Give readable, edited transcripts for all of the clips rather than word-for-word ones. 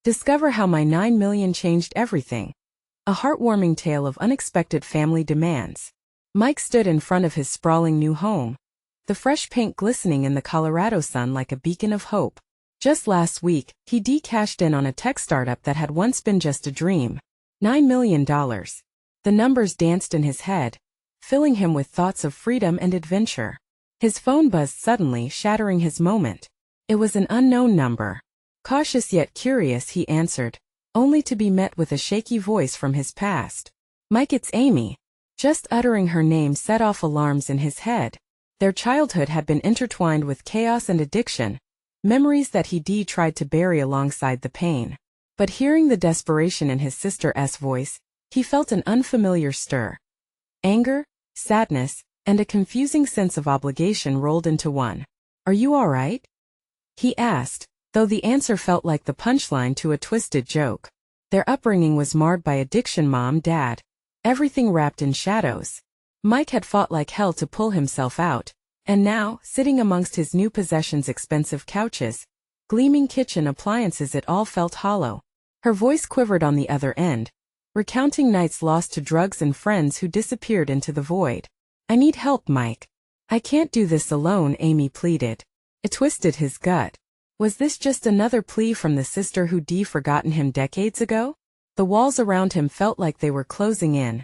Discover how my 9 million changed everything. A heartwarming tale of unexpected family demands. Mike stood in front of his sprawling new home, the fresh paint glistening in the Colorado sun like a beacon of hope. Just last week, he cashed in on a tech startup that had once been just a dream. $9 million. The numbers danced in his head, filling him with thoughts of freedom and adventure. His phone buzzed suddenly, shattering his moment. It was an unknown number. Cautious yet curious, he answered, only to be met with a shaky voice from his past. Mike, it's Amy. Just uttering her name set off alarms in his head. Their childhood had been intertwined with chaos and addiction, memories that he tried to bury alongside the pain. But hearing the desperation in his sister's voice, he felt an unfamiliar stir. Anger, sadness, and a confusing sense of obligation rolled into one. Are you all right? He asked, though the answer felt like the punchline to a twisted joke. Their upbringing was marred by addiction, mom, dad. Everything wrapped in shadows. Mike had fought like hell to pull himself out, and now, sitting amongst his new possessions' expensive couches, gleaming kitchen appliances, it all felt hollow. Her voice quivered on the other end, recounting nights lost to drugs and friends who disappeared into the void. I need help, Mike. I can't do this alone, Amy pleaded. It twisted his gut. Was this just another plea from the sister who'd forgotten him decades ago? The walls around him felt like they were closing in,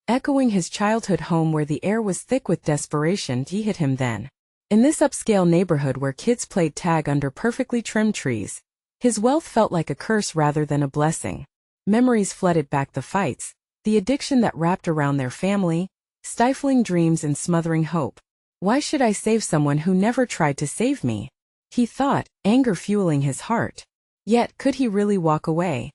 echoing his childhood home where the air was thick with desperation. He hit him then. In this upscale neighborhood where kids played tag under perfectly trimmed trees, his wealth felt like a curse rather than a blessing. Memories flooded back, the fights, the addiction that wrapped around their family, stifling dreams and smothering hope. Why should I save someone who never tried to save me? He thought, anger fueling his heart. Yet, could he really walk away?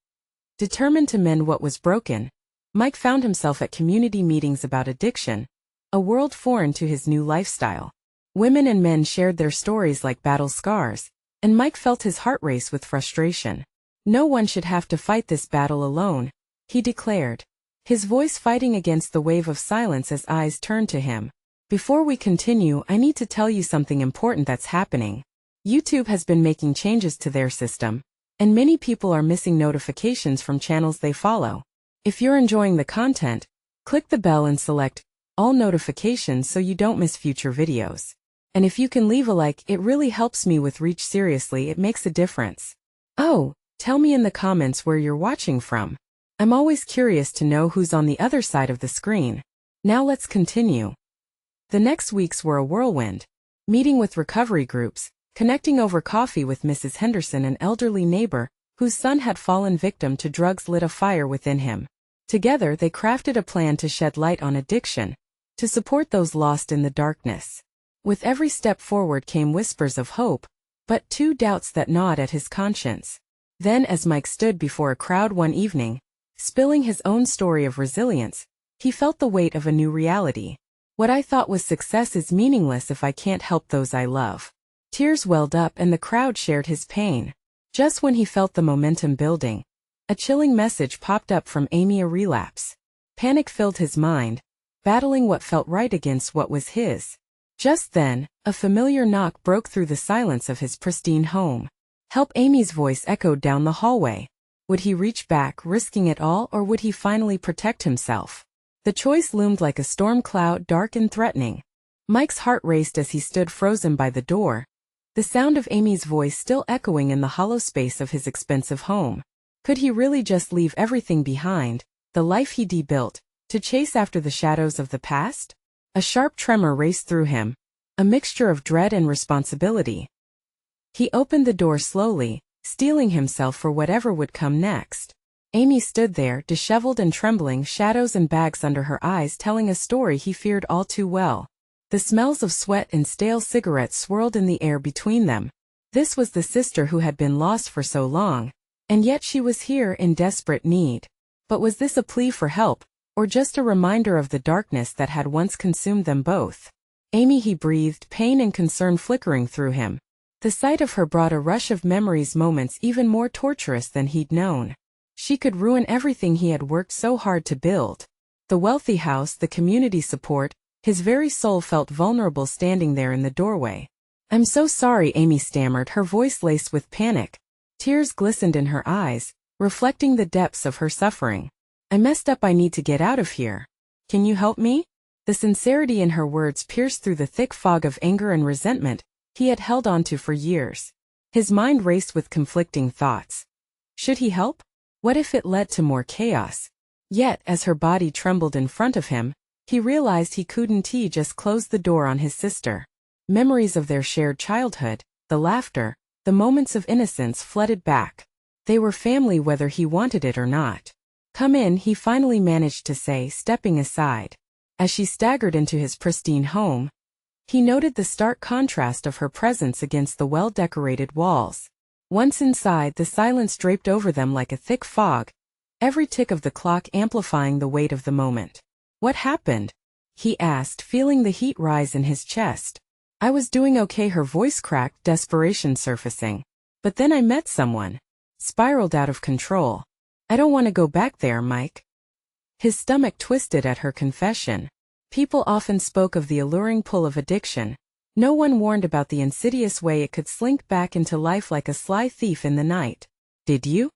Determined to mend what was broken, Mike found himself at community meetings about addiction, a world foreign to his new lifestyle. Women and men shared their stories like battle scars, and Mike felt his heart race with frustration. No one should have to fight this battle alone, he declared, his voice fighting against the wave of silence as eyes turned to him. Before we continue, I need to tell you something important that's happening. YouTube has been making changes to their system, and many people are missing notifications from channels they follow. If you're enjoying the content, click the bell and select all notifications so you don't miss future videos. And if you can leave a like, it really helps me with reach. Seriously, it makes a difference. Oh, tell me in the comments where you're watching from. I'm always curious to know who's on the other side of the screen. Now let's continue. The next weeks were a whirlwind, meeting with recovery groups, connecting over coffee with Mrs. Henderson, an elderly neighbor whose son had fallen victim to drugs, lit a fire within him. Together they crafted a plan to shed light on addiction, to support those lost in the darkness. With every step forward came whispers of hope, but two doubts that gnawed at his conscience. Then, as Mike stood before a crowd one evening, spilling his own story of resilience, he felt the weight of a new reality. What I thought was success is meaningless if I can't help those I love. Tears welled up and the crowd shared his pain. Just when he felt the momentum building, a chilling message popped up from Amy: a relapse. Panic filled his mind, battling what felt right against what was his. Just then, a familiar knock broke through the silence of his pristine home. Help! Amy's voice echoed down the hallway. Would he reach back, risking it all, or would he finally protect himself? The choice loomed like a storm cloud, dark and threatening. Mike's heart raced as he stood frozen by the door, the sound of Amy's voice still echoing in the hollow space of his expensive home. Could he really just leave everything behind, the life he'd built, to chase after the shadows of the past? A sharp tremor raced through him, a mixture of dread and responsibility. He opened the door slowly, steeling himself for whatever would come next. Amy stood there, disheveled and trembling, shadows and bags under her eyes, telling a story he feared all too well. The smells of sweat and stale cigarettes swirled in the air between them. This was the sister who had been lost for so long, and yet she was here in desperate need. But was this a plea for help, or just a reminder of the darkness that had once consumed them both? Amy, he breathed, pain and concern flickering through him. The sight of her brought a rush of memories, moments even more torturous than he'd known. She could ruin everything he had worked so hard to build. The wealthy house, the community support. His very soul felt vulnerable standing there in the doorway. I'm so sorry, Amy stammered, her voice laced with panic. Tears glistened in her eyes, reflecting the depths of her suffering. I messed up, I need to get out of here. Can you help me? The sincerity in her words pierced through the thick fog of anger and resentment he had held on to for years. His mind raced with conflicting thoughts. Should he help? What if it led to more chaos? Yet, as her body trembled in front of him, he realized he couldn't just close the door on his sister. Memories of their shared childhood, the laughter, the moments of innocence flooded back. They were family whether he wanted it or not. Come in, he finally managed to say, stepping aside. As she staggered into his pristine home, he noted the stark contrast of her presence against the well-decorated walls. Once inside, the silence draped over them like a thick fog, every tick of the clock amplifying the weight of the moment. What happened? He asked, feeling the heat rise in his chest. I was doing okay, her voice cracked, desperation surfacing. But then I met someone. Spiraled out of control. I don't want to go back there, Mike. His stomach twisted at her confession. People often spoke of the alluring pull of addiction. No one warned about the insidious way it could slink back into life like a sly thief in the night. Did you?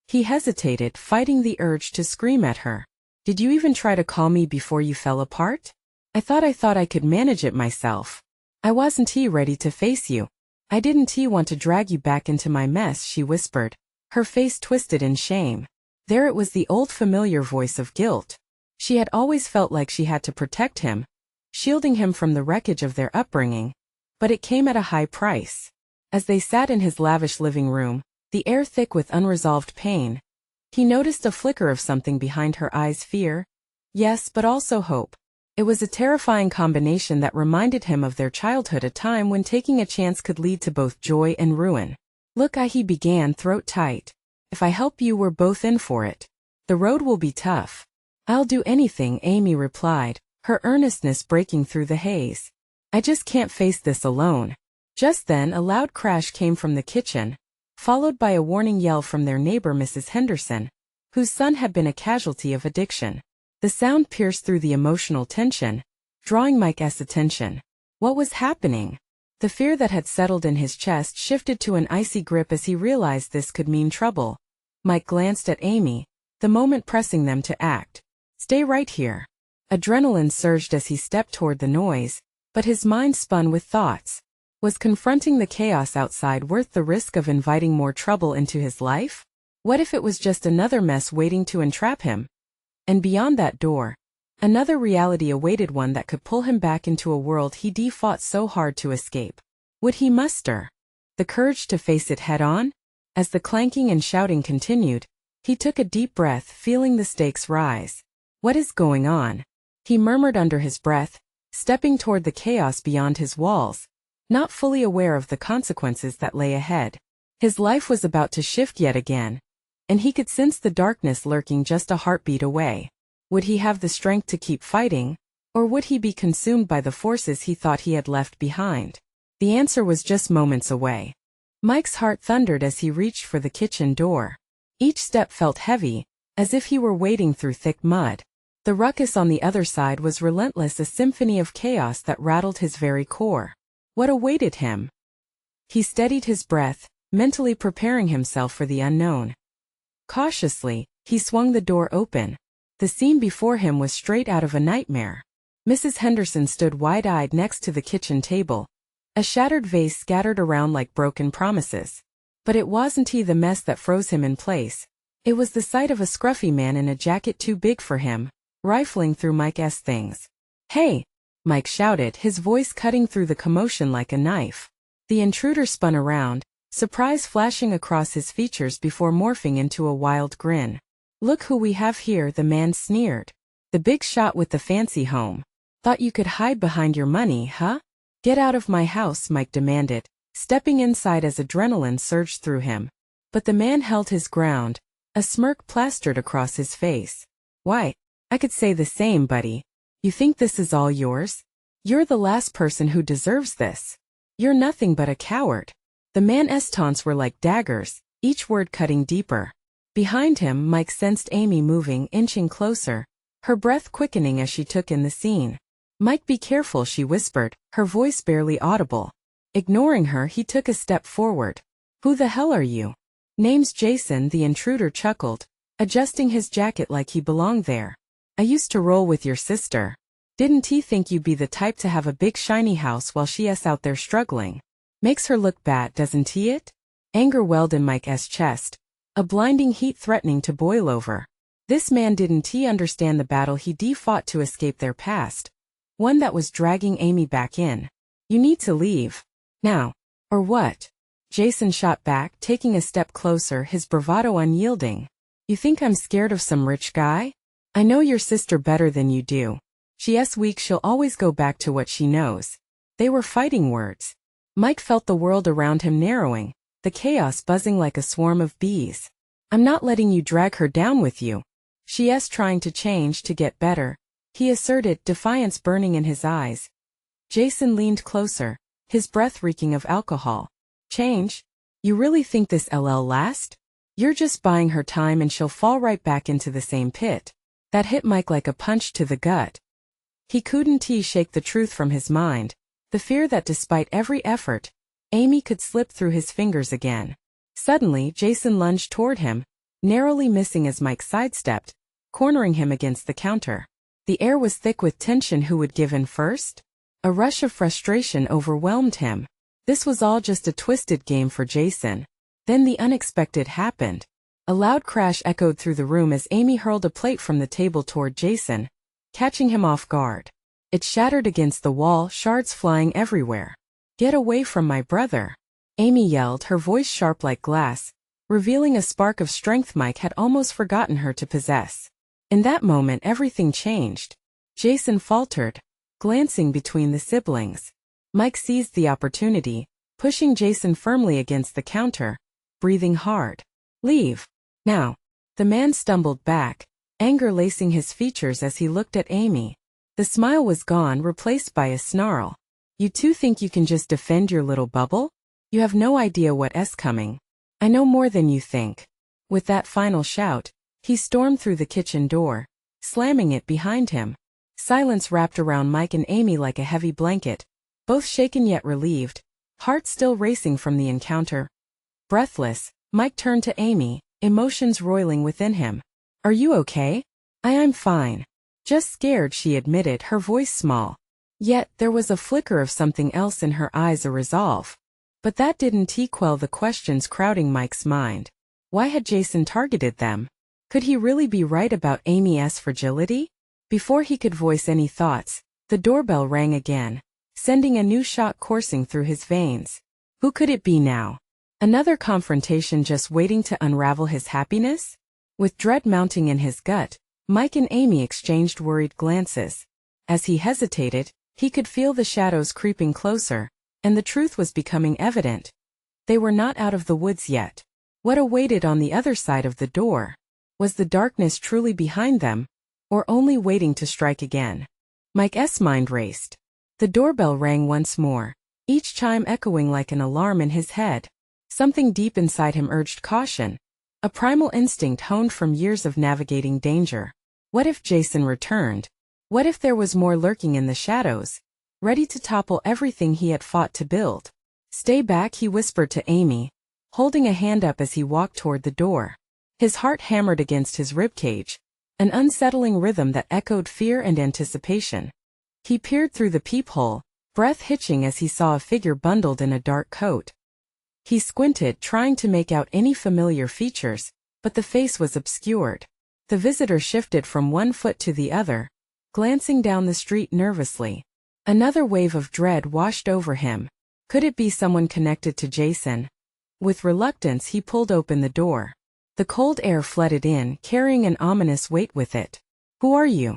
He hesitated, fighting the urge to scream at her. Did you even try to call me before you fell apart? I thought I could manage it myself. I wasn't ready to face you. I didn't want to drag you back into my mess, she whispered. Her face twisted in shame. There it was, the old familiar voice of guilt. She had always felt like she had to protect him, shielding him from the wreckage of their upbringing. But it came at a high price. As they sat in his lavish living room, the air thick with unresolved pain, he noticed a flicker of something behind her eyes, fear. Yes, but also hope. It was a terrifying combination that reminded him of their childhood, a time when taking a chance could lead to both joy and ruin. Look, he began, throat tight. If I help you, we're both in for it. The road will be tough. I'll do anything, Amy replied, her earnestness breaking through the haze. I just can't face this alone. Just then a loud crash came from the kitchen, followed by a warning yell from their neighbor Mrs. Henderson, whose son had been a casualty of addiction. The sound pierced through the emotional tension, drawing Mike's attention. What was happening? The fear that had settled in his chest shifted to an icy grip as he realized this could mean trouble. Mike glanced at Amy, the moment pressing them to act. Stay right here. Adrenaline surged as he stepped toward the noise, but his mind spun with thoughts. Was confronting the chaos outside worth the risk of inviting more trouble into his life? What if it was just another mess waiting to entrap him? And beyond that door, another reality awaited, one that could pull him back into a world he'd fought so hard to escape. Would he muster the courage to face it head-on? As the clanking and shouting continued, he took a deep breath, feeling the stakes rise. What is going on? He murmured under his breath, stepping toward the chaos beyond his walls, not fully aware of the consequences that lay ahead. His life was about to shift yet again, and he could sense the darkness lurking just a heartbeat away. Would he have the strength to keep fighting, or would he be consumed by the forces he thought he had left behind? The answer was just moments away. Mike's heart thundered as he reached for the kitchen door. Each step felt heavy, as if he were wading through thick mud. The ruckus on the other side was relentless, a symphony of chaos that rattled his very core. What awaited him? He steadied his breath, mentally preparing himself for the unknown. Cautiously, he swung the door open. The scene before him was straight out of a nightmare. Mrs. Henderson stood wide-eyed next to the kitchen table, a shattered vase scattered around like broken promises. But it wasn't the mess that froze him in place. It was the sight of a scruffy man in a jacket too big for him, rifling through Mike's things. Hey! Mike shouted, his voice cutting through the commotion like a knife. The intruder spun around, surprise flashing across his features before morphing into a wild grin. Look who we have here, the man sneered. The big shot with the fancy home. Thought you could hide behind your money, huh? Get out of my house, Mike demanded, stepping inside as adrenaline surged through him. But the man held his ground, a smirk plastered across his face. Why, I could say the same, buddy. You think this is all yours? You're the last person who deserves this. You're nothing but a coward. The man's taunts were like daggers, each word cutting deeper. Behind him, Mike sensed Amy moving, inching closer, her breath quickening as she took in the scene. Mike, be careful, she whispered, her voice barely audible. Ignoring her, he took a step forward. Who the hell are you? Name's Jason, the intruder chuckled, adjusting his jacket like he belonged there. I used to roll with your sister. Didn't he think you'd be the type to have a big shiny house while she's out there struggling? Makes her look bad, doesn't he it? Anger welled in Mike's chest, a blinding heat threatening to boil over. This man didn't he understand the battle he fought to escape their past, one that was dragging Amy back in. You need to leave. Now. Or what? Jason shot back, taking a step closer, his bravado unyielding. You think I'm scared of some rich guy? I know your sister better than you do. She's weak, she'll always go back to what she knows. They were fighting words. Mike felt the world around him narrowing, the chaos buzzing like a swarm of bees. I'm not letting you drag her down with you. She's trying to change, to get better, he asserted, defiance burning in his eyes. Jason leaned closer, his breath reeking of alcohol. Change? You really think this'll last? You're just buying her time and she'll fall right back into the same pit. That hit Mike like a punch to the gut. He couldn't shake the truth from his mind, the fear that despite every effort, Amy could slip through his fingers again. Suddenly, Jason lunged toward him, narrowly missing as Mike sidestepped, cornering him against the counter. The air was thick with tension. Who would give in first? A rush of frustration overwhelmed him. This was all just a twisted game for Jason. Then the unexpected happened. A loud crash echoed through the room as Amy hurled a plate from the table toward Jason, catching him off guard. It shattered against the wall, shards flying everywhere. Get away from my brother! Amy yelled, her voice sharp like glass, revealing a spark of strength Mike had almost forgotten her to possess. In that moment everything changed. Jason faltered, glancing between the siblings. Mike seized the opportunity, pushing Jason firmly against the counter, breathing hard. Leave. Now. The man stumbled back, anger lacing his features as he looked at Amy. The smile was gone, replaced by a snarl. You two think you can just defend your little bubble? You have no idea what's coming. I know more than you think. With that final shout, he stormed through the kitchen door, slamming it behind him. Silence wrapped around Mike and Amy like a heavy blanket, both shaken yet relieved, heart still racing from the encounter. Breathless, Mike turned to Amy, emotions roiling within him. Are you okay? I'm fine. Just scared, she admitted, her voice small. Yet, there was a flicker of something else in her eyes, a resolve. But that didn't quell the questions crowding Mike's mind. Why had Jason targeted them? Could he really be right about Amy's fragility? Before he could voice any thoughts, the doorbell rang again, sending a new shot coursing through his veins. Who could it be now? Another confrontation just waiting to unravel his happiness? With dread mounting in his gut, Mike and Amy exchanged worried glances. As he hesitated, he could feel the shadows creeping closer, and the truth was becoming evident. They were not out of the woods yet. What awaited on the other side of the door? Was the darkness truly behind them, or only waiting to strike again? Mike's mind raced. The doorbell rang once more, each chime echoing like an alarm in his head. Something deep inside him urged caution, a primal instinct honed from years of navigating danger. What if Jason returned? What if there was more lurking in the shadows, ready to topple everything he had fought to build? Stay back, he whispered to Amy, holding a hand up as he walked toward the door. His heart hammered against his ribcage, an unsettling rhythm that echoed fear and anticipation. He peered through the peephole, breath hitching as he saw a figure bundled in a dark coat. He squinted, trying to make out any familiar features, but the face was obscured. The visitor shifted from one foot to the other, glancing down the street nervously. Another wave of dread washed over him. Could it be someone connected to Jason? With reluctance he pulled open the door. The cold air flooded in, carrying an ominous weight with it. Who are you?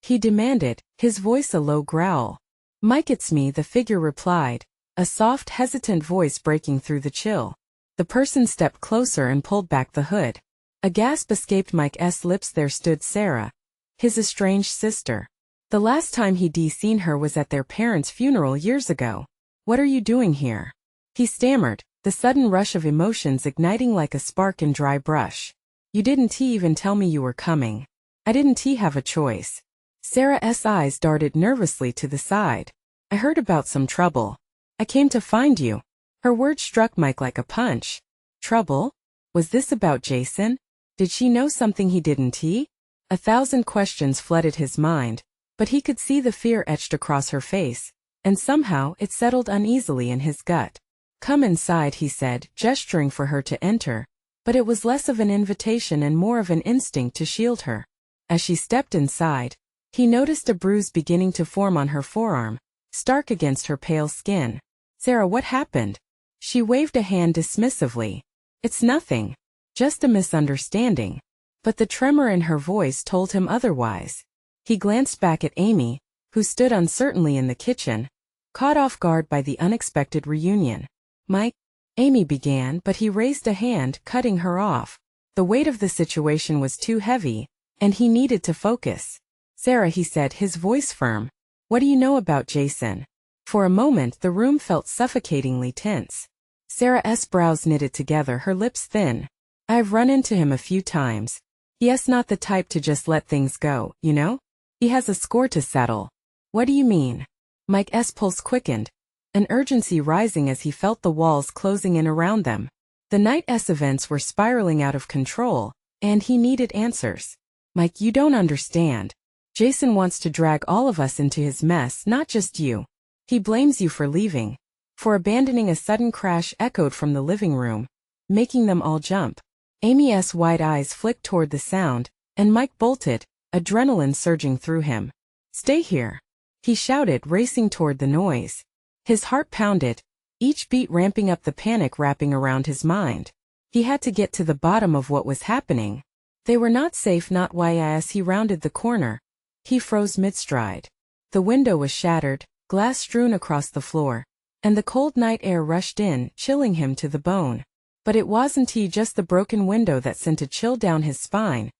He demanded, his voice a low growl. Mike, it's me, the figure replied, a soft, hesitant voice breaking through the chill. The person stepped closer and pulled back the hood. A gasp escaped Mike's lips. There stood Sarah, his estranged sister. The last time he'd seen her was at their parents' funeral years ago. What are you doing here? He stammered, the sudden rush of emotions igniting like a spark in dry brush. You didn't even tell me you were coming. I didn't have a choice. Sarah's eyes darted nervously to the side. I heard about some trouble. I came to find you. Her words struck Mike like a punch. Trouble? Was this about Jason? Did she know something he didn't? 1,000 questions flooded his mind, but he could see the fear etched across her face, and somehow it settled uneasily in his gut. Come inside, he said, gesturing for her to enter, but it was less of an invitation and more of an instinct to shield her. As she stepped inside, he noticed a bruise beginning to form on her forearm, stark against her pale skin. Sarah, what happened? She waved a hand dismissively. It's nothing. Just a misunderstanding. But the tremor in her voice told him otherwise. He glanced back at Amy, who stood uncertainly in the kitchen, caught off guard by the unexpected reunion. Mike, Amy began, but he raised a hand, cutting her off. The weight of the situation was too heavy, and he needed to focus. Sarah, he said, his voice firm. What do you know about Jason? For a moment the room felt suffocatingly tense. Sarah's brows knitted together, her lips thin. I've run into him a few times. Yes, not the type to just let things go, you know? He has a score to settle. What do you mean? Mike's pulse quickened, an urgency rising as he felt the walls closing in around them. The night's events were spiraling out of control, and he needed answers. Mike, you don't understand. Jason wants to drag all of us into his mess, not just you. He blames you for leaving, for abandoning. A sudden crash echoed from the living room, making them all jump. Amy's wide eyes flicked toward the sound, and Mike bolted, adrenaline surging through him. Stay here, he shouted, racing toward the noise. His heart pounded, each beat ramping up the panic wrapping around his mind. He had to get to the bottom of what was happening. They were not safe, not why. As he rounded the corner, he froze mid-stride. The window was shattered, glass strewn across the floor, and the cold night air rushed in, chilling him to the bone. But it wasn't just the broken window that sent a chill down his spine.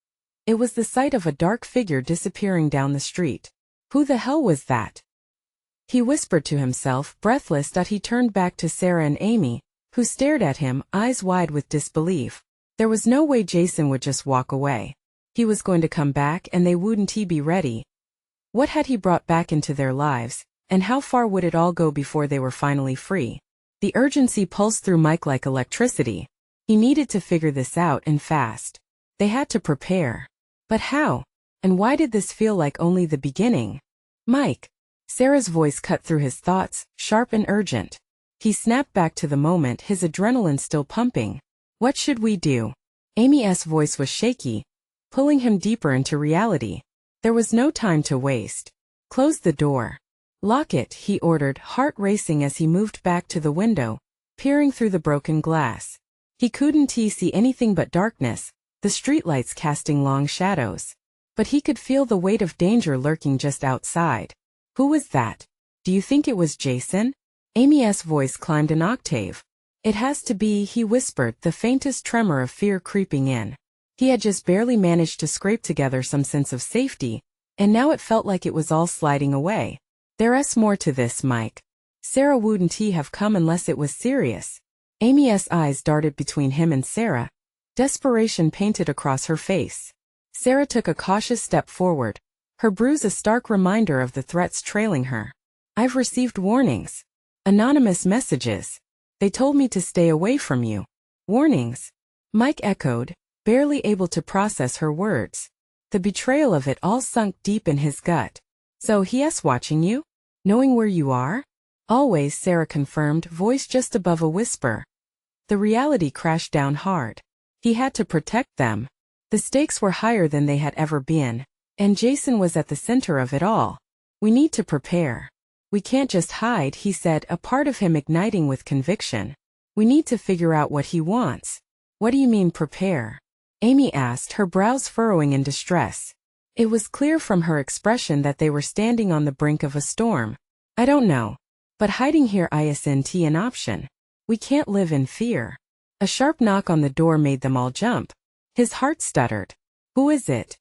It was the sight of a dark figure disappearing down the street. Who the hell was that? He whispered to himself, breathless. He turned back to Sarah and Amy, who stared at him, eyes wide with disbelief. There was no way Jason would just walk away. He was going to come back, and they wouldn't be ready. What had he brought back into their lives, and how far would it all go before they were finally free? The urgency pulsed through Mike like electricity. He needed to figure this out, and fast. They had to prepare. But how? And why did this feel like only the beginning? Mike. Sarah's voice cut through his thoughts, sharp and urgent. He snapped back to the moment, his adrenaline still pumping. What should we do? Amy's voice was shaky, pulling him deeper into reality. There was no time to waste. Close the door. Lock it, he ordered, heart racing as he moved back to the window, peering through the broken glass. He couldn't see anything but darkness, the streetlights casting long shadows. But he could feel the weight of danger lurking just outside. Who was that? Do you think it was Jason? Amy's voice climbed an octave. It has to be, he whispered, the faintest tremor of fear creeping in. He had just barely managed to scrape together some sense of safety, and now it felt like it was all sliding away. There's more to this, Mike. Sarah wouldn't have come unless it was serious. Amy's eyes darted between him and Sarah. Desperation painted across her face. Sarah took a cautious step forward, her bruise a stark reminder of the threats trailing her. I've received warnings. Anonymous messages. They told me to stay away from you. Warnings? Mike echoed, barely able to process her words. The betrayal of it all sunk deep in his gut. So he's watching you? Knowing where you are? Always, Sarah confirmed, voice just above a whisper. The reality crashed down hard. He had to protect them. The stakes were higher than they had ever been, and Jason was at the center of it all. We need to prepare. We can't just hide, he said, a part of him igniting with conviction. We need to figure out what he wants. What do you mean prepare? Amy asked, her brows furrowing in distress. It was clear from her expression that they were standing on the brink of a storm. I don't know. But hiding here isn't an option. We can't live in fear. A sharp knock on the door made them all jump. His heart stuttered. Who is it?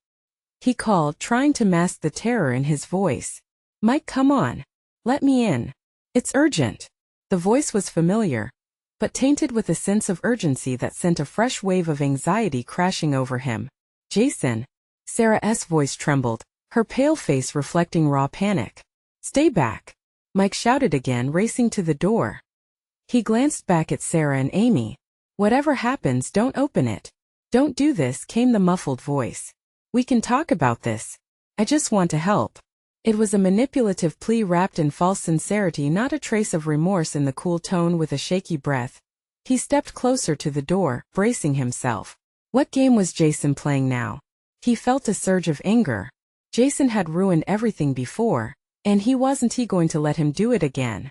He called, trying to mask the terror in his voice. Mike, come on. Let me in. It's urgent. The voice was familiar, but tainted with a sense of urgency that sent a fresh wave of anxiety crashing over him. Jason. Sarah's voice trembled, her pale face reflecting raw panic. Stay back. Mike shouted again, racing to the door. He glanced back at Sarah and Amy. Whatever happens, don't open it. Don't do this, came the muffled voice. We can talk about this. I just want to help. It was a manipulative plea wrapped in false sincerity, not a trace of remorse in the cool tone. With a shaky breath, he stepped closer to the door, bracing himself. What game was Jason playing now? He felt a surge of anger. Jason had ruined everything before, and he wasn't going to let him do it again.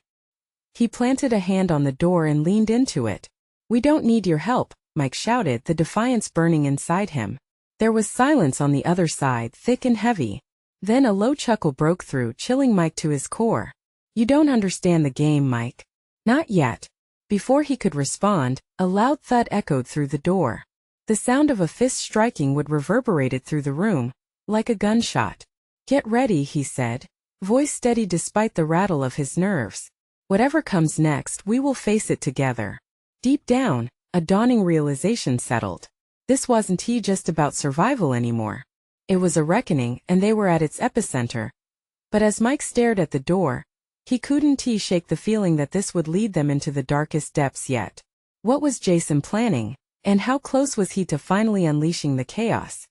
He planted a hand on the door and leaned into it. We don't need your help, Mike shouted, the defiance burning inside him. There was silence on the other side, thick and heavy. Then a low chuckle broke through, chilling Mike to his core. You don't understand the game, Mike. Not yet. Before he could respond, a loud thud echoed through the door. The sound of a fist striking would reverberated through the room, like a gunshot. Get ready, he said, voice steady despite the rattle of his nerves. Whatever comes next, we will face it together. Deep down, a dawning realization settled. This wasn't just about survival anymore. It was a reckoning, and they were at its epicenter. But as Mike stared at the door, he couldn't shake the feeling that this would lead them into the darkest depths yet. What was Jason planning, and how close was he to finally unleashing the chaos?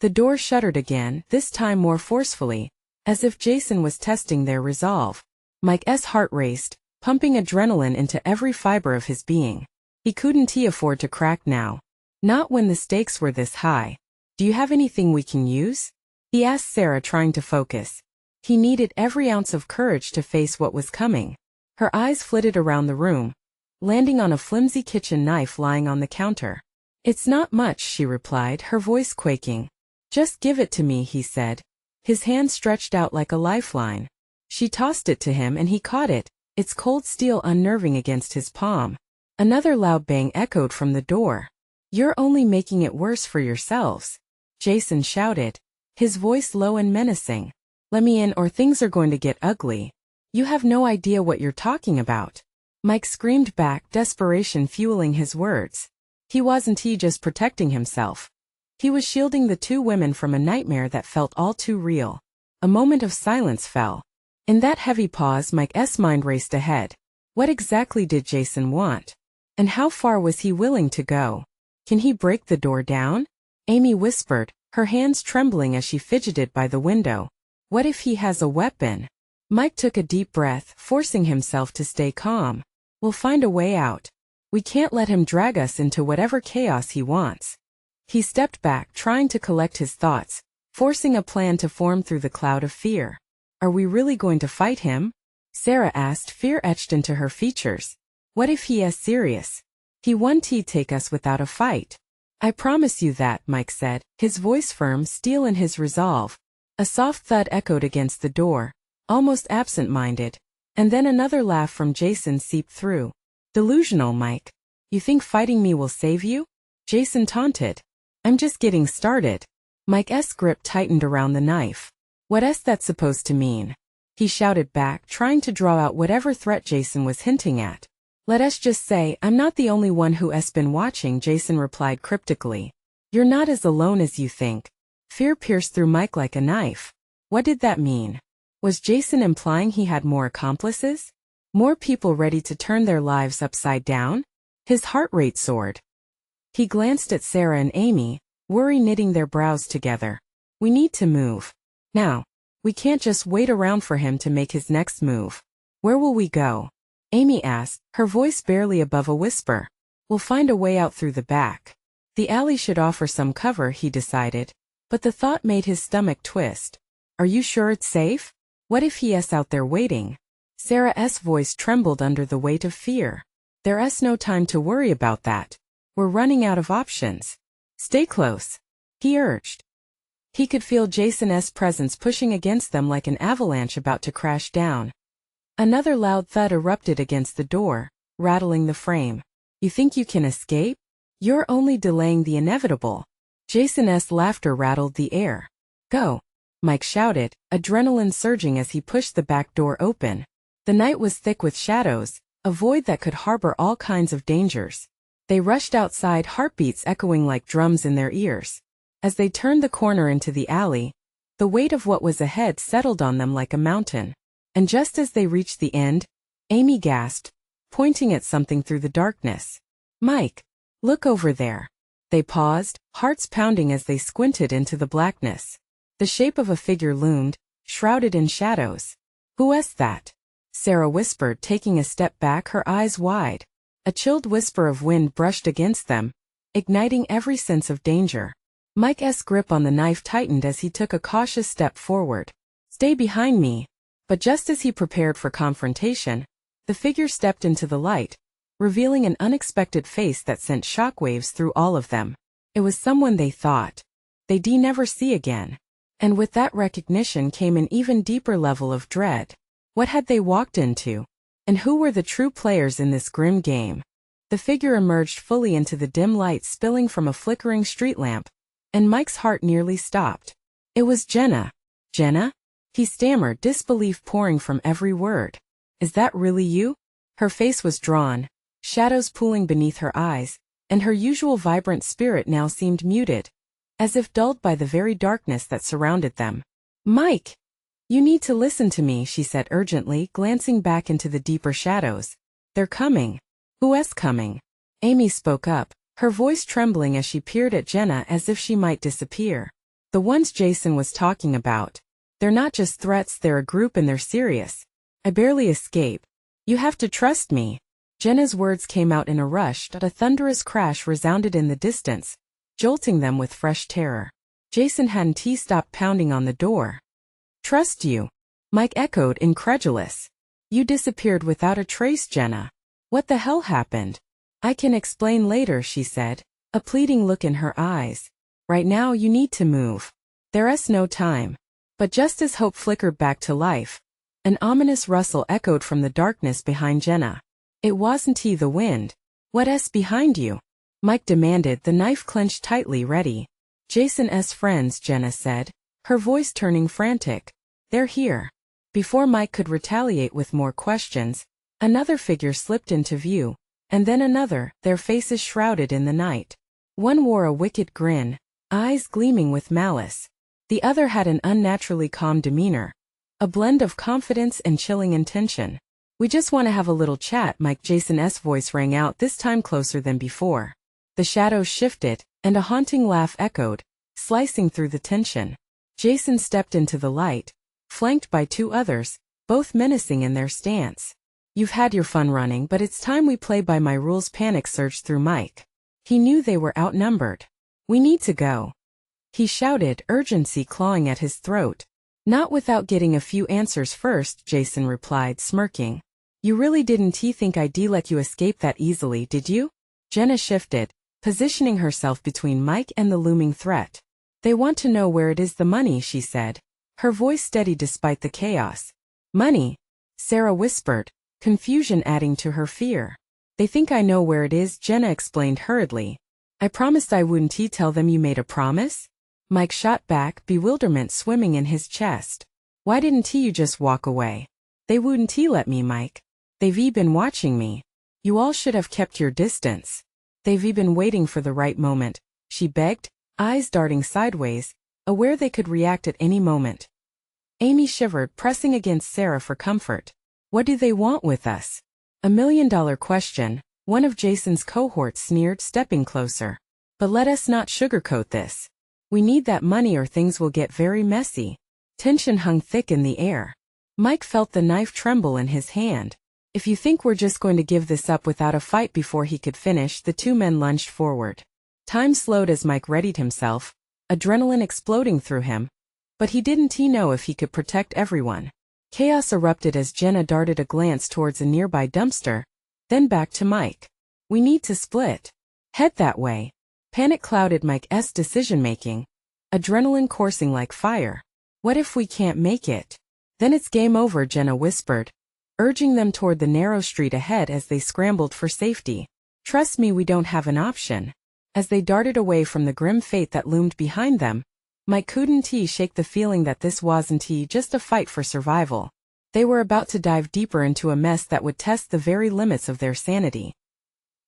The door shuttered again, this time more forcefully, as if Jason was testing their resolve. Mike's heart raced, pumping adrenaline into every fiber of his being. He couldn't afford to crack now. Not when the stakes were this high. Do you have anything we can use? He asked Sarah, trying to focus. He needed every ounce of courage to face what was coming. Her eyes flitted around the room, landing on a flimsy kitchen knife lying on the counter. It's not much, she replied, her voice quaking. Just give it to me, he said, his hand stretched out like a lifeline. She tossed it to him and he caught it, its cold steel unnerving against his palm. Another loud bang echoed from the door. You're only making it worse for yourselves, Jason shouted, his voice low and menacing. Let me in or things are going to get ugly. You have no idea what you're talking about. Mike screamed back, desperation fueling his words. He wasn't just protecting himself. He was shielding the two women from a nightmare that felt all too real. A moment of silence fell. In that heavy pause, Mike's mind raced ahead. What exactly did Jason want? And how far was he willing to go? Can he break the door down? Amy whispered, her hands trembling as she fidgeted by the window. What if he has a weapon? Mike took a deep breath, forcing himself to stay calm. We'll find a way out. We can't let him drag us into whatever chaos he wants. He stepped back, trying to collect his thoughts, forcing a plan to form through the cloud of fear. Are we really going to fight him? Sarah asked, fear etched into her features. What if he is serious? He won't take us without a fight. I promise you that, Mike said, his voice firm, steel in his resolve. A soft thud echoed against the door, almost absent-minded, and then another laugh from Jason seeped through. Delusional, Mike. You think fighting me will save you? Jason taunted. I'm just getting started. Mike's grip tightened around the knife. What's that supposed to mean? He shouted back, trying to draw out whatever threat Jason was hinting at. Let us just say, I'm not the only one who has been watching, Jason replied cryptically. You're not as alone as you think. Fear pierced through Mike like a knife. What did that mean? Was Jason implying he had more accomplices? More people ready to turn their lives upside down? His heart rate soared. He glanced at Sarah and Amy, worry knitting their brows together. We need to move. Now. We can't just wait around for him to make his next move. Where will we go? Amy asked, her voice barely above a whisper. We'll find a way out through the back. The alley should offer some cover, he decided. But the thought made his stomach twist. Are you sure it's safe? What if he is out there waiting? Sarah's voice trembled under the weight of fear. There's no time to worry about that. We're running out of options. Stay close, he urged. He could feel Jason's presence pushing against them like an avalanche about to crash down. Another loud thud erupted against the door, rattling the frame. You think you can escape? You're only delaying the inevitable. Jason's laughter rattled the air. Go, Mike shouted, adrenaline surging as he pushed the back door open. The night was thick with shadows, a void that could harbor all kinds of dangers. They rushed outside, heartbeats echoing like drums in their ears. As they turned the corner into the alley, the weight of what was ahead settled on them like a mountain. And just as they reached the end, Amy gasped, pointing at something through the darkness. Mike! Look over there. They paused, hearts pounding as they squinted into the blackness. The shape of a figure loomed, shrouded in shadows. Who's that? Sarah whispered, taking a step back, her eyes wide. A chilled whisper of wind brushed against them, igniting every sense of danger. Mike's grip on the knife tightened as he took a cautious step forward. Stay behind me. But just as he prepared for confrontation, the figure stepped into the light, revealing an unexpected face that sent shockwaves through all of them. It was someone they thought they'd never see again. And with that recognition came an even deeper level of dread. What had they walked into? And who were the true players in this grim game? The figure emerged fully into the dim light spilling from a flickering street lamp, and Mike's heart nearly stopped. It was Jenna. Jenna? He stammered, disbelief pouring from every word. Is that really you? Her face was drawn, shadows pooling beneath her eyes, and her usual vibrant spirit now seemed muted, as if dulled by the very darkness that surrounded them. Mike! You need to listen to me, she said urgently, glancing back into the deeper shadows. They're coming. Who's coming? Amy spoke up, her voice trembling as she peered at Jenna as if she might disappear. The ones Jason was talking about. They're not just threats, they're a group and they're serious. I barely escape. You have to trust me. Jenna's words came out in a rush, but a thunderous crash resounded in the distance, jolting them with fresh terror. Jason hadn't stopped pounding on the door. Trust you? Mike echoed, incredulous. You disappeared without a trace, Jenna. What the hell happened? I can explain later, she said, a pleading look in her eyes. Right now you need to move. There's no time. But just as hope flickered back to life, an ominous rustle echoed from the darkness behind Jenna. It wasn't the wind. What's behind you? Mike demanded, the knife clenched tightly, ready. Jason's friends, Jenna said, her voice turning frantic. They're here. Before Mike could retaliate with more questions, another figure slipped into view, and then another, their faces shrouded in the night. One wore a wicked grin, eyes gleaming with malice. The other had an unnaturally calm demeanor, a blend of confidence and chilling intention. We just want to have a little chat, Jason's voice rang out, this time closer than before. The shadows shifted, and a haunting laugh echoed, slicing through the tension. Jason stepped into the light, flanked by two others, both menacing in their stance. You've had your fun running, but it's time we play by my rules. Panic surged through Mike. He knew they were outnumbered. We need to go. He shouted, urgency clawing at his throat. Not without getting a few answers first, Jason replied, smirking. You really didn't think I'd let you escape that easily, did you? Jenna shifted, positioning herself between Mike and the looming threat. They want to know where it is, the money, she said, her voice steady despite the chaos. Money? Sarah whispered, confusion adding to her fear. They think I know where it is, Jenna explained hurriedly. I promised I wouldn't tell them. You made a promise? Mike shot back, bewilderment swimming in his chest. Why didn't you just walk away? They wouldn't let me, Mike. They've been watching me. You all should have kept your distance. They've been waiting for the right moment, she begged, eyes darting sideways, aware they could react at any moment. Amy shivered, pressing against Sarah for comfort. What do they want with us? $1 million question, one of Jason's cohorts sneered, stepping closer. But let us not sugarcoat this. We need that money or things will get very messy. Tension hung thick in the air. Mike felt the knife tremble in his hand. If you think we're just going to give this up without a fight, before he could finish, the two men lunged forward. Time slowed as Mike readied himself, adrenaline exploding through him. But he didn't know if he could protect everyone. Chaos erupted as Jenna darted a glance towards a nearby dumpster, then back to Mike. We need to split. Head that way. Panic clouded Mike's decision-making, adrenaline coursing like fire. What if we can't make it? Then it's game over, Jenna whispered, urging them toward the narrow street ahead as they scrambled for safety. Trust me, we don't have an option. As they darted away from the grim fate that loomed behind them, Mike couldn't shake the feeling that this wasn't just a fight for survival. They were about to dive deeper into a mess that would test the very limits of their sanity.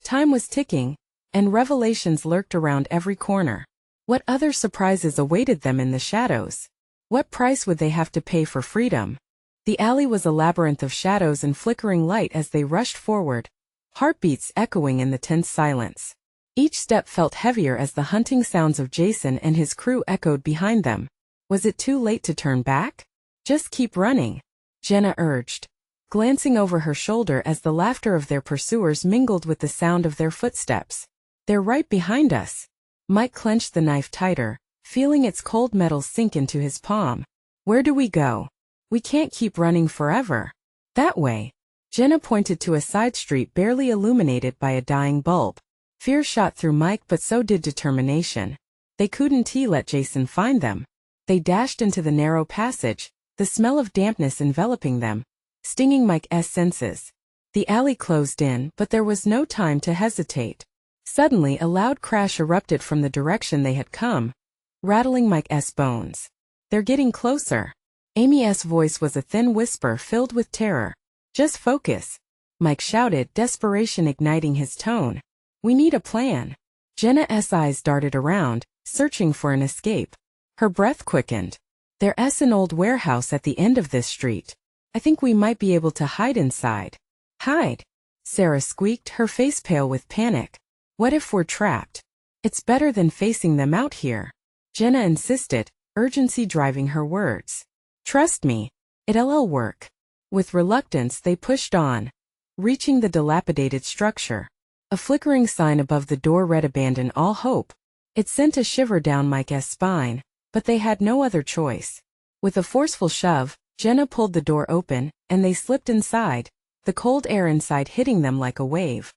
Time was ticking, and revelations lurked around every corner. What other surprises awaited them in the shadows? What price would they have to pay for freedom? The alley was a labyrinth of shadows and flickering light as they rushed forward, heartbeats echoing in the tense silence. Each step felt heavier as the hunting sounds of Jason and his crew echoed behind them. Was it too late to turn back? Just keep running, Jenna urged, glancing over her shoulder as the laughter of their pursuers mingled with the sound of their footsteps. They're right behind us. Mike clenched the knife tighter, feeling its cold metal sink into his palm. Where do we go? We can't keep running forever. That way. Jenna pointed to a side street barely illuminated by a dying bulb. Fear shot through Mike, but so did determination. They couldn't let Jason find them. They dashed into the narrow passage, the smell of dampness enveloping them, stinging Mike's senses. The alley closed in, but there was no time to hesitate. Suddenly a loud crash erupted from the direction they had come, rattling Mike's bones. They're getting closer. Amy's voice was a thin whisper filled with terror. Just focus, Mike shouted, desperation igniting his tone. We need a plan. Jenna's eyes darted around, searching for an escape. Her breath quickened. There's an old warehouse at the end of this street. I think we might be able to hide inside. Hide? Sarah squeaked, her face pale with panic. What if we're trapped? It's better than facing them out here, Jenna insisted, urgency driving her words. Trust me, it'll work. With reluctance they pushed on, reaching the dilapidated structure. A flickering sign above the door read abandon all hope. It sent a shiver down Mike's spine, but they had no other choice. With a forceful shove, Jenna pulled the door open, and they slipped inside, the cold air inside hitting them like a wave.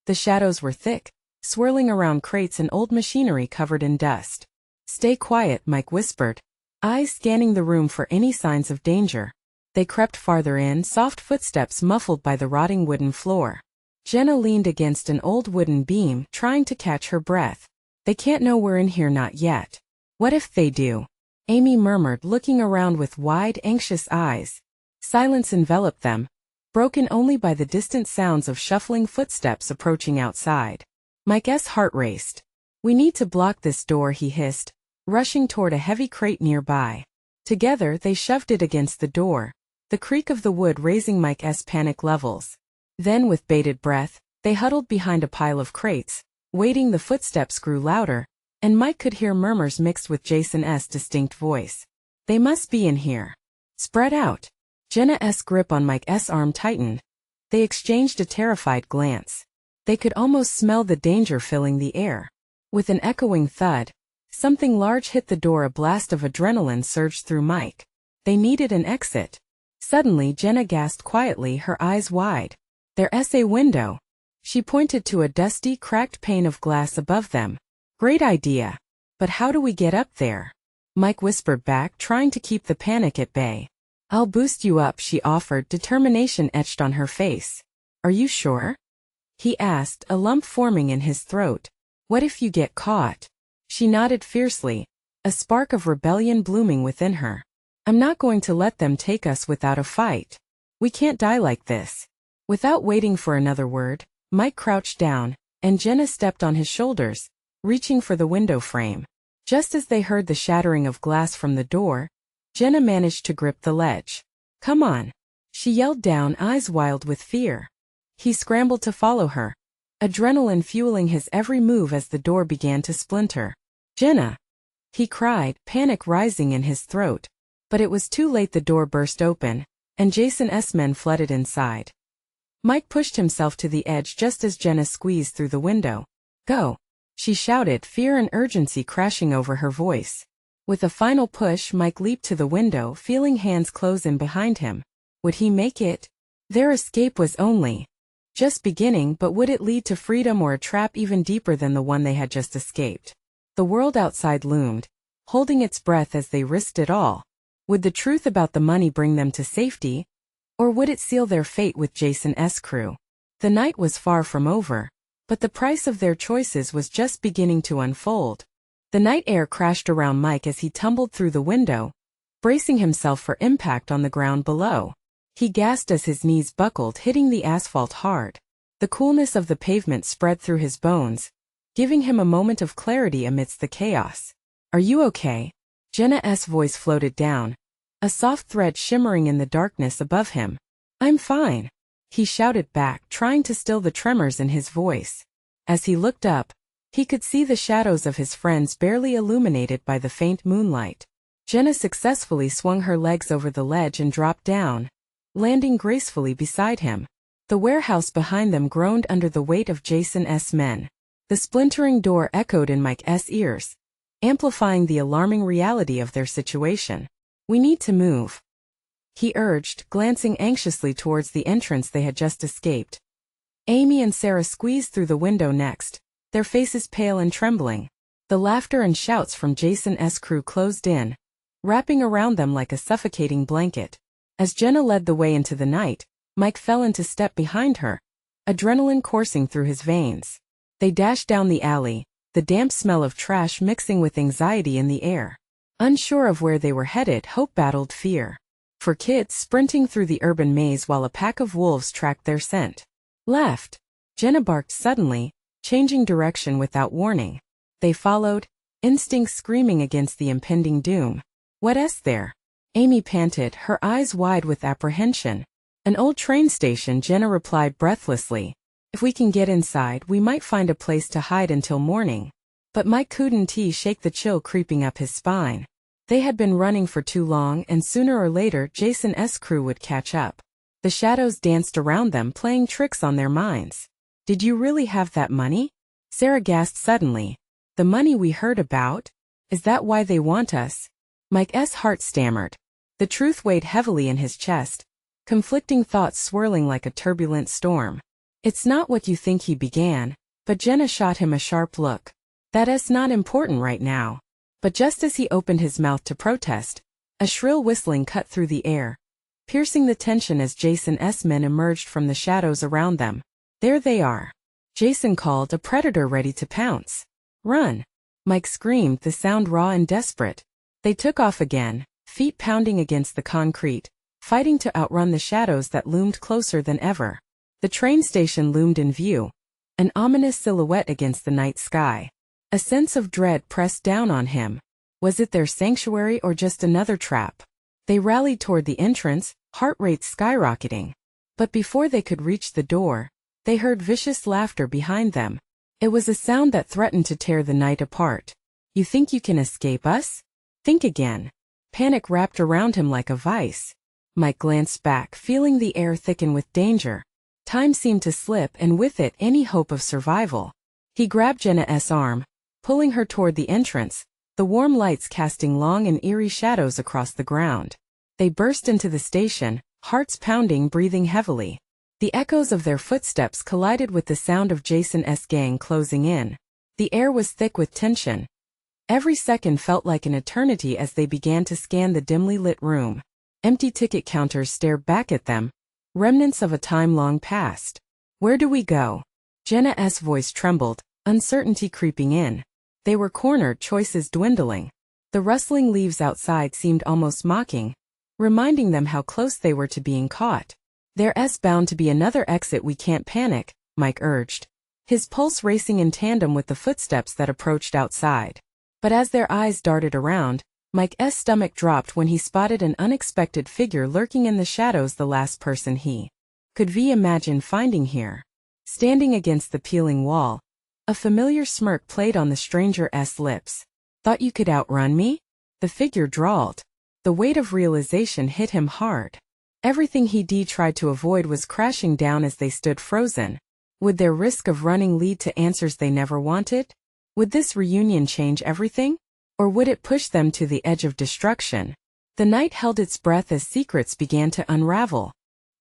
The shadows were thick, swirling around crates and old machinery covered in dust. Stay quiet, Mike whispered, eyes scanning the room for any signs of danger. They crept farther in, soft footsteps muffled by the rotting wooden floor. Jenna leaned against an old wooden beam, trying to catch her breath. They can't know we're in here, not yet. What if they do? Amy murmured, looking around with wide, anxious eyes. Silence enveloped them, broken only by the distant sounds of shuffling footsteps approaching outside. Mike's heart raced. We need to block this door, he hissed, rushing toward a heavy crate nearby. Together they shoved it against the door, the creak of the wood raising Mike's panic levels. Then with bated breath, they huddled behind a pile of crates. Waiting, the footsteps grew louder, and Mike could hear murmurs mixed with Jason's distinct voice. They must be in here. Spread out. Jenna's grip on Mike's arm tightened. They exchanged a terrified glance. They could almost smell the danger filling the air. With an echoing thud, something large hit the door. A blast of adrenaline surged through Mike. They needed an exit. Suddenly Jenna gasped quietly, her eyes wide. There's a window. She pointed to a dusty, cracked pane of glass above them. Great idea. But how do we get up there? Mike whispered back, trying to keep the panic at bay. I'll boost you up, she offered, determination etched on her face. Are you sure? He asked, a lump forming in his throat. What if you get caught? She nodded fiercely, a spark of rebellion blooming within her. I'm not going to let them take us without a fight. We can't die like this. Without waiting for another word, Mike crouched down, and Jenna stepped on his shoulders, reaching for the window frame. Just as they heard the shattering of glass from the door, Jenna managed to grip the ledge. Come on, she yelled down, eyes wild with fear. He scrambled to follow her, adrenaline fueling his every move as the door began to splinter. Jenna! He cried, panic rising in his throat. But it was too late. The door burst open, and Jason's men flooded inside. Mike pushed himself to the edge just as Jenna squeezed through the window. Go! She shouted, fear and urgency crashing over her voice. With a final push, Mike leaped to the window, feeling hands close in behind him. Would he make it? Their escape was only just beginning, but would it lead to freedom or a trap even deeper than the one they had just escaped? The world outside loomed, holding its breath as they risked it all. Would the truth about the money bring them to safety? Or would it seal their fate with Jason's crew? The night was far from over, but the price of their choices was just beginning to unfold. The night air crashed around Mike as he tumbled through the window, bracing himself for impact on the ground below. He gasped as his knees buckled, hitting the asphalt hard. The coolness of the pavement spread through his bones, giving him a moment of clarity amidst the chaos. Are you okay? Jenna's voice floated down, a soft thread shimmering in the darkness above him. I'm fine, he shouted back, trying to still the tremors in his voice. As he looked up, He could see the shadows of his friends barely illuminated by the faint moonlight. Jenna successfully swung her legs over the ledge and dropped down, landing gracefully beside him. The warehouse behind them groaned under the weight of Jason's men. The splintering door echoed in Mike's ears, amplifying the alarming reality of their situation. "We need to move," he urged, glancing anxiously towards the entrance they had just escaped. Amy and Sarah squeezed through the window next, their faces pale and trembling. The laughter and shouts from Jason's crew closed in, wrapping around them like a suffocating blanket. As Jenna led the way into the night, Mike fell into step behind her, adrenaline coursing through his veins. They dashed down the alley, the damp smell of trash mixing with anxiety in the air. Unsure of where they were headed, hope battled fear. For kids sprinting through the urban maze while a pack of wolves tracked their scent. "Left!" Jenna barked suddenly, changing direction without warning. They followed, instincts screaming against the impending doom. "What's there?" Amy panted, her eyes wide with apprehension. "An old train station," Jenna replied breathlessly. "If we can get inside, we might find a place to hide until morning." But Mike couldn't shake the chill creeping up his spine. They had been running for too long, and sooner or later Jason's crew would catch up. The shadows danced around them, playing tricks on their minds. "Did you really have that money?" Sarah gasped suddenly. "The money we heard about? Is that why they want us?" Mike's heart stammered. The truth weighed heavily in his chest, conflicting thoughts swirling like a turbulent storm. "It's not what you think," he began, but Jenna shot him a sharp look. "That's not important right now." But just as he opened his mouth to protest, a shrill whistling cut through the air, piercing the tension as Jason's men emerged from the shadows around them. "There they are," Jason called, a predator ready to pounce. "Run!" Mike screamed, the sound raw and desperate. They took off again, feet pounding against the concrete, fighting to outrun the shadows that loomed closer than ever. The train station loomed in view, an ominous silhouette against the night sky. A sense of dread pressed down on him. Was it their sanctuary or just another trap? They rallied toward the entrance, heart rates skyrocketing. But before they could reach the door, they heard vicious laughter behind them. It was a sound that threatened to tear the night apart. "You think you can escape us? Think again." Panic wrapped around him like a vice. Mike glanced back, feeling the air thicken with danger. Time seemed to slip, and with it any hope of survival. He grabbed Jenna's arm, pulling her toward the entrance, the warm lights casting long and eerie shadows across the ground. They burst into the station, hearts pounding, breathing heavily. The echoes of their footsteps collided with the sound of Jason's gang closing in. The air was thick with tension. Every second felt like an eternity as they began to scan the dimly lit room. Empty ticket counters stared back at them, remnants of a time long past. "Where do we go?" Jenna's voice trembled, uncertainty creeping in. They were cornered, choices dwindling. The rustling leaves outside seemed almost mocking, reminding them how close they were to being caught. "There's bound to be another exit, we can't panic," Mike urged, his pulse racing in tandem with the footsteps that approached outside. But as their eyes darted around, Mike's stomach dropped when he spotted an unexpected figure lurking in the shadows, the last person he could imagine finding here. Standing against the peeling wall, a familiar smirk played on the stranger's lips. "Thought you could outrun me?" the figure drawled. The weight of realization hit him hard. Everything he'd tried to avoid was crashing down as they stood frozen. Would their risk of running lead to answers they never wanted? Would this reunion change everything? Or would it push them to the edge of destruction? The night held its breath as secrets began to unravel.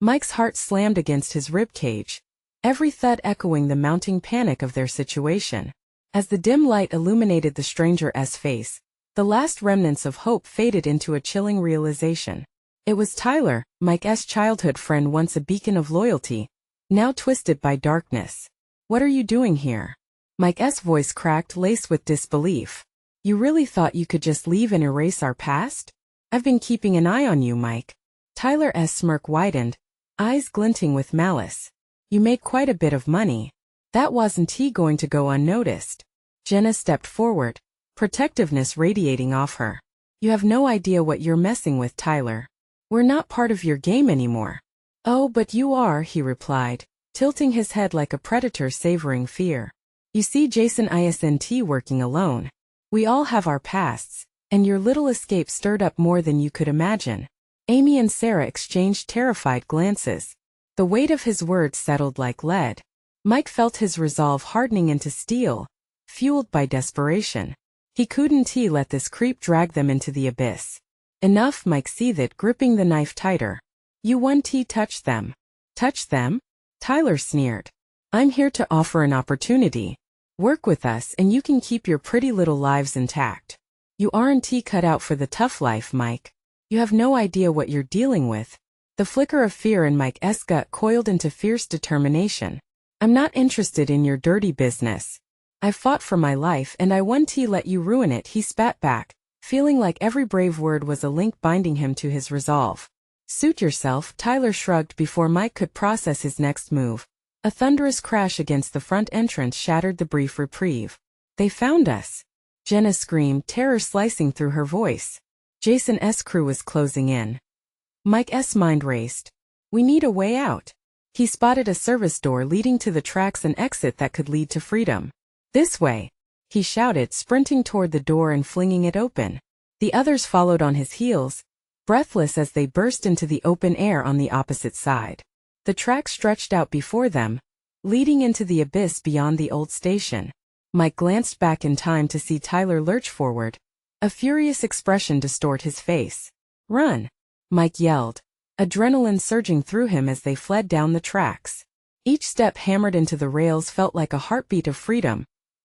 Mike's heart slammed against his ribcage, every thud echoing the mounting panic of their situation. As the dim light illuminated the stranger's face, the last remnants of hope faded into a chilling realization. It was Tyler, Mike's childhood friend, once a beacon of loyalty, now twisted by darkness. "What are you doing here?" Mike's voice cracked, laced with disbelief. "You really thought you could just leave and erase our past? I've been keeping an eye on you, Mike." Tyler's smirk widened, eyes glinting with malice. "You made quite a bit of money. That wasn't going to go unnoticed." Jenna stepped forward, protectiveness radiating off her. "You have no idea what you're messing with, Tyler. We're not part of your game anymore." "Oh, but you are," he replied, tilting his head like a predator savoring fear. You see, Jason isn't working alone. We all have our pasts, and your little escape stirred up more than you could imagine. Amy and Sarah exchanged terrified glances. The weight of his words settled like lead. Mike felt his resolve hardening into steel, fueled by desperation. He couldn't let this creep drag them into the abyss. Enough, Mike seethed, gripping the knife tighter. You won't touch them. Touch them? Tyler sneered. I'm here to offer an opportunity. Work with us and you can keep your pretty little lives intact. You aren't cut out for the tough life, Mike. You have no idea what you're dealing with. The flicker of fear in Mike's gut coiled into fierce determination. I'm not interested in your dirty business. I've fought for my life and I won't let you ruin it, he spat back, feeling like every brave word was a link binding him to his resolve. Suit yourself, Tyler shrugged before Mike could process his next move. A thunderous crash against the front entrance shattered the brief reprieve. They found us. Jenna screamed, terror slicing through her voice. Jason's crew was closing in. Mike's mind raced. We need a way out. He spotted a service door leading to the tracks, an exit that could lead to freedom. This way, he shouted, sprinting toward the door and flinging it open. The others followed on his heels, breathless as they burst into the open air on the opposite side. The track stretched out before them, leading into the abyss beyond the old station. Mike glanced back in time to see Tyler lurch forward, a furious expression distort his face. Run! Mike yelled, adrenaline surging through him as they fled down the tracks. Each step hammered into the rails felt like a heartbeat of freedom,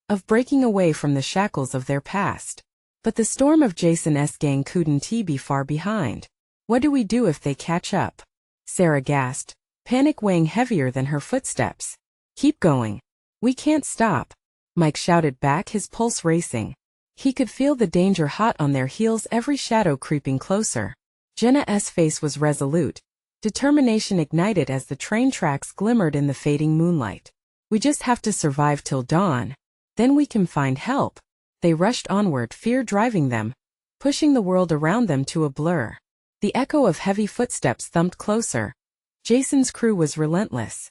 of breaking away from the shackles of their past. But the storm of Jason's gang couldn't be far behind. What do we do if they catch up? Sarah gasped, panic weighing heavier than her footsteps. Keep going. We can't stop. Mike shouted back, his pulse racing. He could feel the danger hot on their heels, every shadow creeping closer. Jenna's face was resolute, determination ignited as the train tracks glimmered in the fading moonlight. We just have to survive till dawn. Then we can find help. They rushed onward, fear driving them, pushing the world around them to a blur. The echo of heavy footsteps thumped closer. Jason's crew was relentless.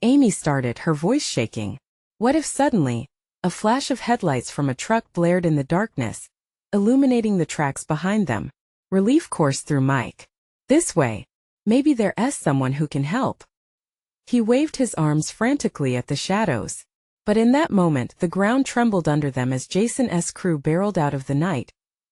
Amy started, her voice shaking. What if suddenly, a flash of headlights from a truck blared in the darkness, illuminating the tracks behind them? Relief coursed through Mike. This way. Maybe there's someone who can help. He waved his arms frantically at the shadows. But in that moment the ground trembled under them as Jason's crew barreled out of the night,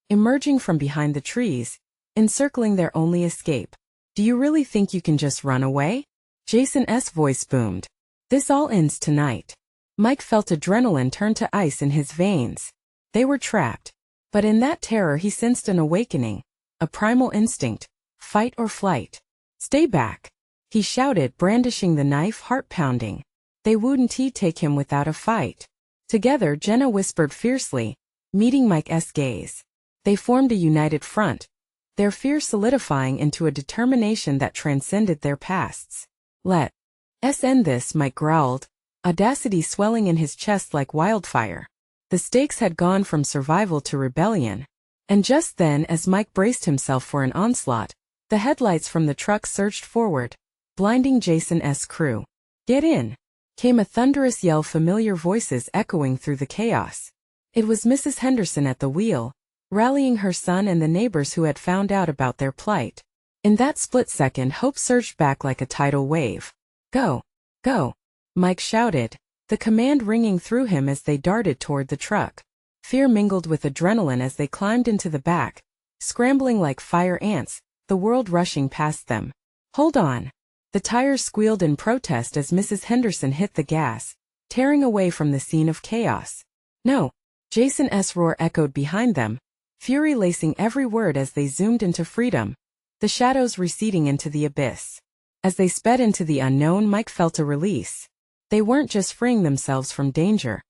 emerging from behind the trees, encircling their only escape. Do you really think you can just run away? Jason's voice boomed. This all ends tonight. Mike felt adrenaline turn to ice in his veins. They were trapped. But in that terror he sensed an awakening, a primal instinct, fight or flight. Stay back, he shouted, brandishing the knife, heart pounding. They wouldn't take him without a fight. Together, Jenna whispered fiercely, meeting Mike's gaze. They formed a united front, their fear solidifying into a determination that transcended their pasts. Let's end this, Mike growled, audacity swelling in his chest like wildfire. The stakes had gone from survival to rebellion. And just then, as Mike braced himself for an onslaught, the headlights from the truck surged forward, blinding Jason's crew. Get in! Came a thunderous yell, familiar voices echoing through the chaos. It was Mrs. Henderson at the wheel, rallying her son and the neighbors who had found out about their plight. In that split second, hope surged back like a tidal wave. Go! Go! Mike shouted, the command ringing through him as they darted toward the truck. Fear mingled with adrenaline as they climbed into the back, scrambling like fire ants, the world rushing past them. Hold on! The tires squealed in protest as Mrs. Henderson hit the gas, tearing away from the scene of chaos. No! Jason's roar echoed behind them, fury lacing every word as they zoomed into freedom, the shadows receding into the abyss. As they sped into the unknown, Mike felt a release. They weren't just freeing themselves from danger.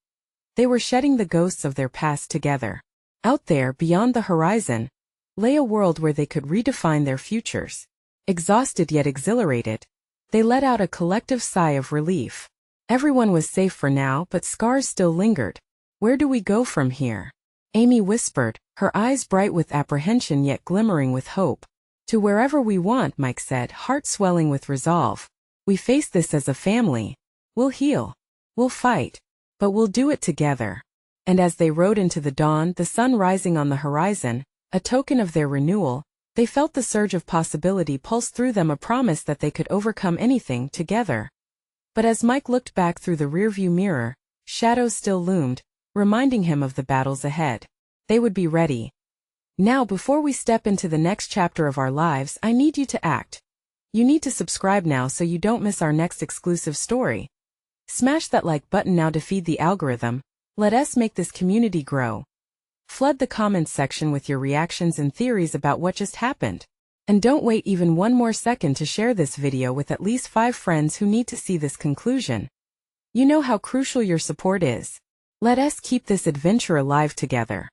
They were shedding the ghosts of their past together. Out there, beyond the horizon, lay a world where they could redefine their futures. Exhausted yet exhilarated, they let out a collective sigh of relief. Everyone was safe for now, but scars still lingered. Where do we go from here? Amy whispered, her eyes bright with apprehension yet glimmering with hope. To wherever we want, Mike said, heart swelling with resolve. We face this as a family. We'll heal. We'll fight. But we'll do it together. And as they rode into the dawn, the sun rising on the horizon, a token of their renewal, they felt the surge of possibility pulse through them, a promise that they could overcome anything together. But as Mike looked back through the rearview mirror, shadows still loomed, reminding him of the battles ahead. They would be ready. Now, before we step into the next chapter of our lives, I need you to act. You need to subscribe now so you don't miss our next exclusive story. Smash that like button now to feed the algorithm. Let us make this community grow. Flood the comments section with your reactions and theories about what just happened. And don't wait even one more second to share this video with at least 5 friends who need to see this conclusion. You know how crucial your support is. Let us keep this adventure alive together.